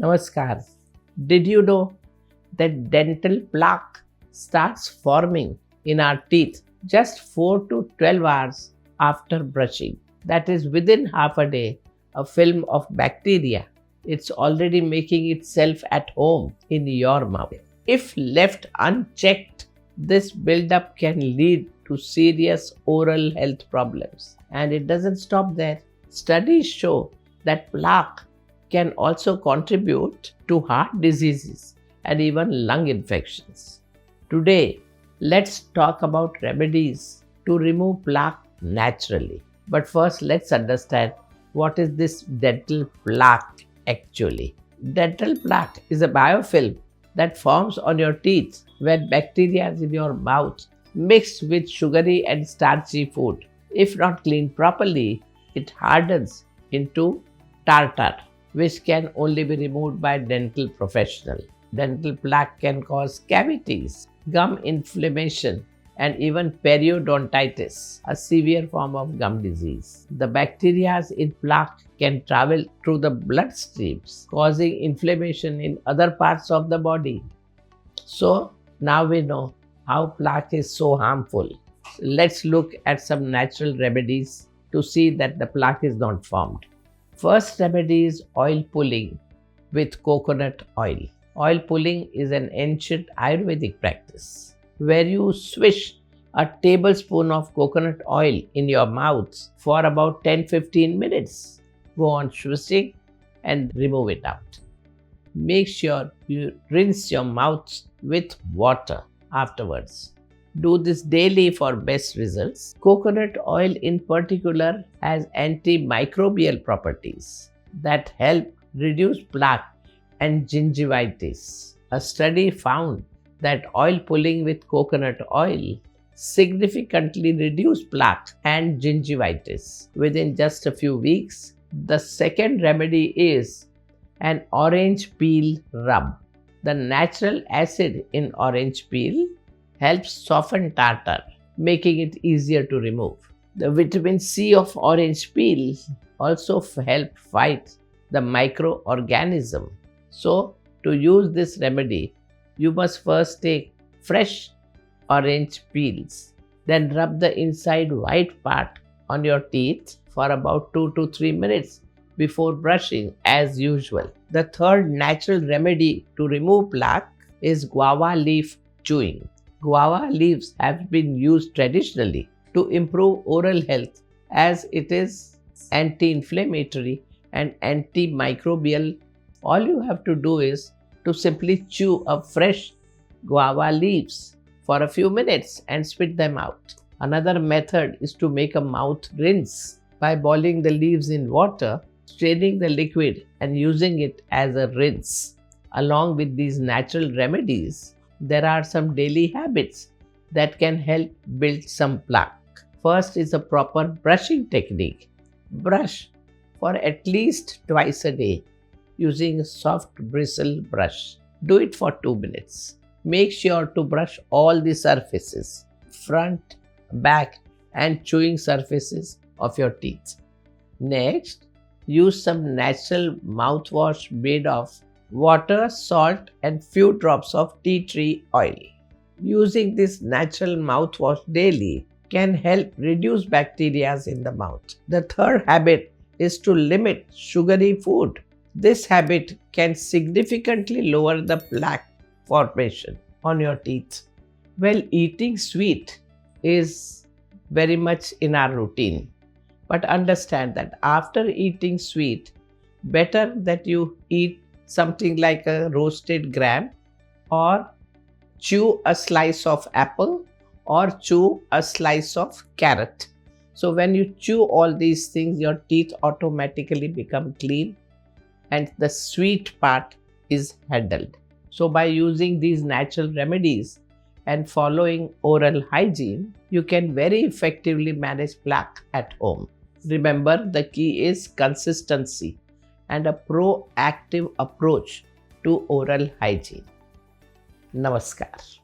Namaskar. Did you know that dental plaque starts forming in our teeth just 4 to 12 hours after brushing? That is within half a day, a film of bacteria. It's already making itself at home in your mouth. If left unchecked, this buildup can lead to serious oral health problems. And it doesn't stop there. Studies show that plaque can also contribute to heart diseases and even lung infections. Today, let's talk about remedies to remove plaque naturally. But first, let's understand what is this dental plaque actually. Dental plaque is a biofilm that forms on your teeth when bacteria in your mouth mix with sugary and starchy food. If not cleaned properly, it hardens into tartar, which can only be removed by a dental professional. Dental plaque can cause cavities, gum inflammation, and even periodontitis, a severe form of gum disease. The bacteria in plaque can travel through the bloodstreams, causing inflammation in other parts of the body. So now we know how plaque is so harmful. Let's look at some natural remedies to see that the plaque is not formed. First remedy is oil pulling with coconut oil. Oil pulling is an ancient Ayurvedic practice where you swish a tablespoon of coconut oil in your mouth for about 10-15 minutes. Go on swishing and remove it out. Make sure you rinse your mouth with water afterwards. Do this daily for best results. Coconut oil in particular has antimicrobial properties that help reduce plaque and gingivitis. A study found that oil pulling with coconut oil significantly reduced plaque and gingivitis within just a few weeks. The second remedy is an orange peel rub. The natural acid in orange peel helps soften tartar, making it easier to remove. The vitamin C of orange peel also help fight the microorganism. So, to use this remedy, you must first take fresh orange peels, then rub the inside white part on your teeth for about 2 to 3 minutes before brushing as usual. The third natural remedy to remove plaque is guava leaf chewing. Guava leaves have been used traditionally to improve oral health as it is anti-inflammatory and antimicrobial. All you have to do is to simply chew up fresh guava leaves for a few minutes and spit them out. Another method is to make a mouth rinse by boiling the leaves in water, straining the liquid and using it as a rinse. Along with these natural remedies, there are some daily habits that can help build some plaque. First is a proper brushing technique. Brush for at least twice a day using a soft bristle brush. Do it for 2 minutes. Make sure to brush all the surfaces, front, back, and chewing surfaces of your teeth. Next, use some natural mouthwash made of water, salt, and few drops of tea tree oil. Using this natural mouthwash daily can help reduce bacteria in the mouth. The third habit is to limit sugary food. This habit can significantly lower the plaque formation on your teeth. Well, eating sweet is very much in our routine. But understand that after eating sweet, better that you eat something like a roasted gram or chew a slice of apple or chew a slice of carrot. So when you chew all these things, your teeth automatically become clean and the sweet part is handled. So by using these natural remedies and following oral hygiene, you can very effectively manage plaque at home. Remember, the key is consistency and a proactive approach to oral hygiene. Namaskar.